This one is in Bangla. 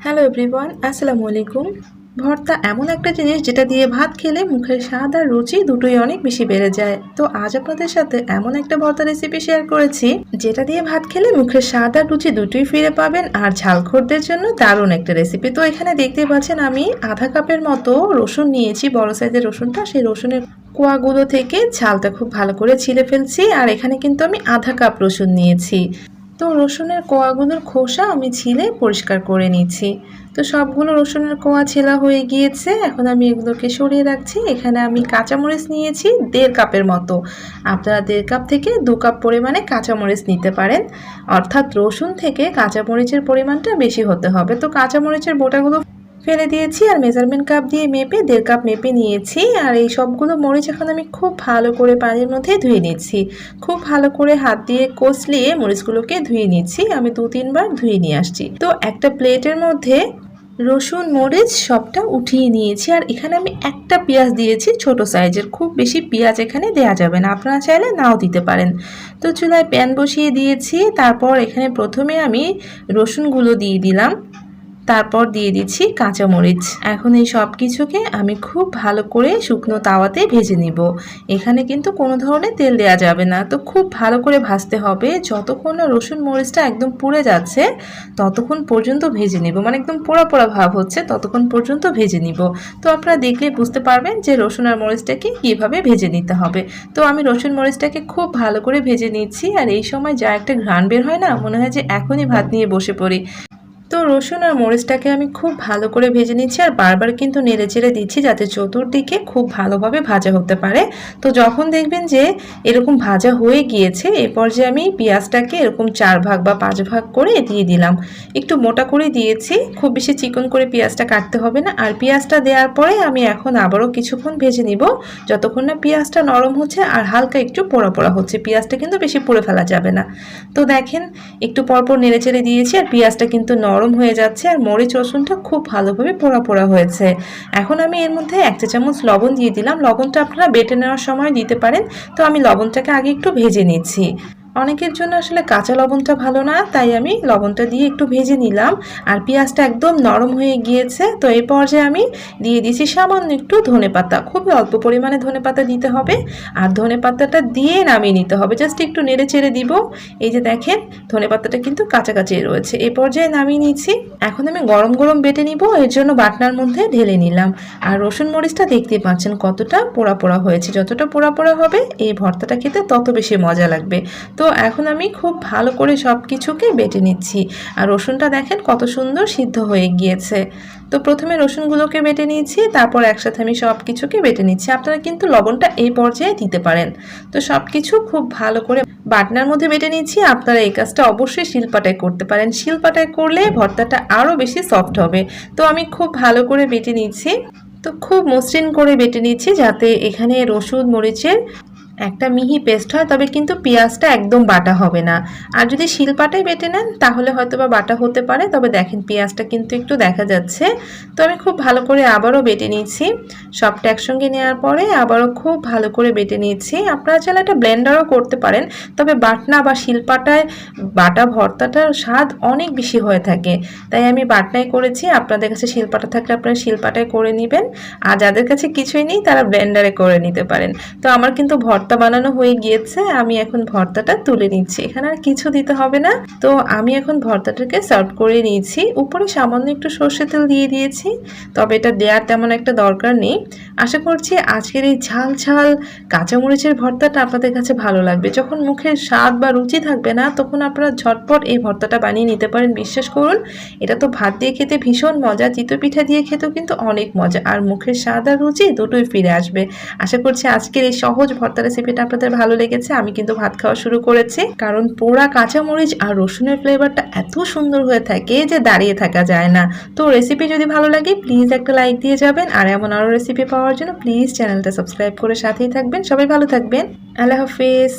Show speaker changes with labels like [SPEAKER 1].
[SPEAKER 1] হ্যালো এভরিওয়ান, আসসালামু আলাইকুম। ভর্তা এমন একটা জিনিস যেটা দিয়ে ভাত খেলে মুখের স্বাদ আর রুচি দুটোই অনেক বেশি বেড়ে যায়। তো আজ আপনাদের সাথে এমন একটা ভর্তা রেসিপি শেয়ার করেছি যেটা দিয়ে ভাত খেলে মুখের স্বাদ আর রুচি দুটোই ফিরে পাবেন, আর ঝালখোরদের জন্য দারুণ একটা রেসিপি। তো এখানে দেখতে পাচ্ছেন আমি আধা কাপের মতো রসুন নিয়েছি, বড় সাইজের রসুনটা। সেই রসুনের কোয়াগুলো থেকে ঝালটা খুব ভালো করে ছিলে ফেলছি। আর এখানে কিন্তু আমি আধা কাপ রসুন নিয়েছি। তো রসুনের কোয়াগুলোর খোসা আমি ছিলে পরিষ্কার করে নিচ্ছি। তো সবগুলো রসুনের কোয়া ছেলা হয়ে গিয়েছে, এখন আমি এগুলোকে সরিয়ে রাখছি। এখানে আমি কাঁচামরিচ নিয়েছি 1.5 কাপের মতো। আপনারা 1.5 কাপ থেকে 2 কাপ পরিমাণে কাঁচামরিচ নিতে পারেন, অর্থাৎ রসুন থেকে কাঁচামরিচের পরিমাণটা বেশি হতে হবে। তো কাঁচামরিচের বোটাগুলো ফেলে দিয়েছি আর মেজারমেন্ট কাপ দিয়ে মেপে 1.5 কাপ মেপে নিয়েছি। আর এই সবগুলো মরিচ এখন আমি খুব ভালো করে পানির মধ্যে ধুয়ে নিচ্ছি। খুব ভালো করে হাত দিয়ে কষলিয়ে মরিচগুলোকে ধুয়ে নিচ্ছি। আমি 2-3 বার ধুয়ে নিয়ে আসছি। তো একটা প্লেটের মধ্যে রসুন মরিচ সবটা উঠিয়ে নিয়েছি। আর এখানে আমি একটা পেঁয়াজ দিয়েছি ছোট সাইজের, খুব বেশি পেঁয়াজ এখানে দেওয়া যাবে না, আপনারা চাইলে নাও দিতে পারেন। তো চুলায় প্যান বসিয়ে দিয়েছি। তারপর এখানে প্রথমে আমি রসুনগুলো দিয়ে দিলাম, তারপর দিয়ে দিচ্ছি কাঁচামরিচ। এখন এই সব কিছুকে আমি খুব ভালো করে শুকনো তাওয়াতে ভেজে নিব। এখানে কিন্তু কোনো ধরনের তেল দেওয়া যাবে না। তো খুব ভালো করে ভাজতে হবে, যতক্ষণ না রসুন মরিচটা একদম পুড়ে যাচ্ছে ততক্ষণ পর্যন্ত ভেজে নিব, মানে একদম পোড়া পোড়া ভাব হচ্ছে ততক্ষণ পর্যন্ত ভেজে নিব। তো আপনারা দেখলে বুঝতে পারবেন যে রসুন আর মরিচটাকে কীভাবে ভেজে নিতে হবে। তো আমি রসুন মরিচটাকে খুব ভালো করে ভেজে নিচ্ছি। আর এই সময় যা একটা ঘ্রাণ বের হয় না, মনে হয় যে এখনই ভাত নিয়ে বসে পড়ি। তো রসুন আর মরিচটাকে আমি খুব ভালো করে ভেজে নিচ্ছি, আর বারবার কিন্তু নেড়ে চেড়ে দিচ্ছি যাতে চতুর্দিকে খুব ভালোভাবে ভাজা হতে পারে। তো যখন দেখবেন যে এরকম ভাজা হয়ে গিয়েছে, এ পর্যায়ে আমি পেঁয়াজটাকে এরকম 4 ভাগ বা 5 ভাগ করে দিয়ে দিলাম। একটু মোটা করে দিয়েছি, খুব বেশি চিকন করে পেঁয়াজটা কাটতে হবে না। আর পেঁয়াজটা দেওয়ার পরে আমি এখন আবারও কিছুক্ষণ ভেজে নিব, যতক্ষণ না পেঁয়াজটা নরম হচ্ছে আর হালকা একটু পোড়া পোড়া হচ্ছে। পেঁয়াজটা কিন্তু বেশি পুড়ে ফেলা যাবে না। তো দেখেন একটু পরপর নেড়ে চেড়ে দিয়েছি, আর পেঁয়াজটা কিন্তু নরম হয়ে যাচ্ছে আর মরিচ রসুনটা খুব ভালোভাবে পোড়া পোড়া হয়েছে। এখন আমি এর মধ্যে 1 চা চামচ লবণ দিয়ে দিলাম। লবণটা আপনারা বেটে নেওয়ার সময় দিতে পারেন। তো আমি লবণটাকে আগে একটু ভেজে নিচ্ছি। অনেকের জন্য আসলে কাঁচা লবণটা ভালো না, তাই আমি লবণটা দিয়ে একটু ভেজে নিলাম। আর পেঁয়াজটা একদম নরম হয়ে গিয়েছে। তো এই পর্যায়ে আমি দিয়ে দিয়েছি সামান্য একটু ধনেপাতা, খুবই অল্প পরিমাণে ধনেপাতা দিতে হবে। আর ধনেপাতাটা দিয়ে নামিয়ে নিতে হবে, জাস্ট একটু নেড়ে চেড়ে দিব। এই যে দেখেন ধনেপাতাটা কিন্তু কাছাকাছি রয়েছে। এই পর্যায়ে নামিয়ে নিচ্ছি। এখন আমি গরম গরম বেটে নিব, এর জন্য বাটনার মধ্যে ঢেলে নিলাম। আর রসুন মরিচটা দেখতে পাচ্ছেন কতটা পোড়া পোড়া হয়েছে। যতটা পোড়া পোড়া হবে এই ভর্তাটা খেতে তত বেশি মজা লাগবে। তো এখন আমি খুব ভালো করে সব কিছুকে বেটে নিচ্ছি। আর রসুনটা দেখেন কত সুন্দর সিদ্ধ হয়ে গিয়েছে। তো প্রথমে রসুনগুলোকে বেটে নিয়েছি, তারপর একসাথে আমি সব কিছুকে বেটে নিচ্ছি। আপনারা কিন্তু লবণটা এই পর্যায়ে দিতে পারেন। তো সব কিছু খুব ভালো করে বাটনার মধ্যে বেটে নিচ্ছি। আপনারা এই কাজটা অবশ্যই শিলপাটায় করতে পারেন, শিলপাটায় করলে ভর্তাটা আরও বেশি সফট হবে। তো আমি খুব ভালো করে বেটে নিচ্ছি। তো খুব মসৃণ করে বেটে নিচ্ছি যাতে এখানে রসুন মরিচের একটা মিহি পেস্ট হয়, তবে কিন্তু পেঁয়াজটা একদম বাটা হবে না। আর যদি শিলপাটায় বেটে নেন তাহলে হয়তো বা বাটা হতে পারে, তবে দেখেন পেঁয়াজটা কিন্তু একটু দেখা যাচ্ছে। তো আমি খুব ভালো করে আবারও বেটে নিচ্ছি। সবটা একসঙ্গে নেওয়ার পরে আবারও খুব ভালো করে বেটে নিচ্ছি। আপনারা চাইলে একটা ব্লেন্ডারও করতে পারেন, তবে বাটনা বা শিলপাটায় বাটা ভর্তাটার স্বাদ অনেক বেশি হয়ে থাকে, তাই আমি বাটনায় করেছি। আপনাদের কাছে শিলপাটা থাকলে আপনারা শিলপাটায় করে নেবেন, আর যাদের কাছে কিছুই নেই তারা ব্লেন্ডারে করে নিতে পারেন। তো আমার কিন্তু ভর্তা বানানো হয়ে গিয়েছে, আমি এখন ভর্তাটা তুলে নিচ্ছি। এখানে আর কিছু দিতে হবে না। তো আমি এখন ভর্তাটাকে সার্ভ করে নিয়েছি। উপরে সামান্য একটু সর্ষে তেল দিয়ে দিয়েছি, তবে এটা দেওয়ার তেমন একটা দরকার নেই। আশা করছি আজকের এই ঝাল ঝাল কাঁচামরিচের ভর্তাটা আপনাদের কাছে ভালো লাগবে। যখন মুখের স্বাদ বা রুচি থাকবে না, তখন আপনারা ঝটপট এই ভর্তাটা বানিয়ে নিতে পারেন। বিশ্বাস করুন, এটা তো ভাত দিয়ে খেতে ভীষণ মজা, চিতই পিঠা দিয়ে খেতেও কিন্তু অনেক মজা, আর মুখের স্বাদ আর রুচি দুটোই ফিরে আসবে। আশা করছি আজকের এই সহজ ভর্তা রেসিপিটা আপনাদের ভালো লেগেছে। আমি কিন্তু ভাত খাওয়া শুরু করেছি, কারণ পোড়া কাঁচামরিচ আর রসুনের ফ্লেভারটা এত সুন্দর হয়ে থাকে যে দাঁড়িয়ে থাকা যায় না। তো রেসিপি যদি ভালো লাগে প্লিজ একটা লাইক দিয়ে যাবেন, আর এমন আরও রেসিপি পাওয়ার জন্য প্লিজ চ্যানেলটা সাবস্ক্রাইব করে সাথেই থাকবেন। সবাই ভালো থাকবেন। আল্লাহ হাফেজ।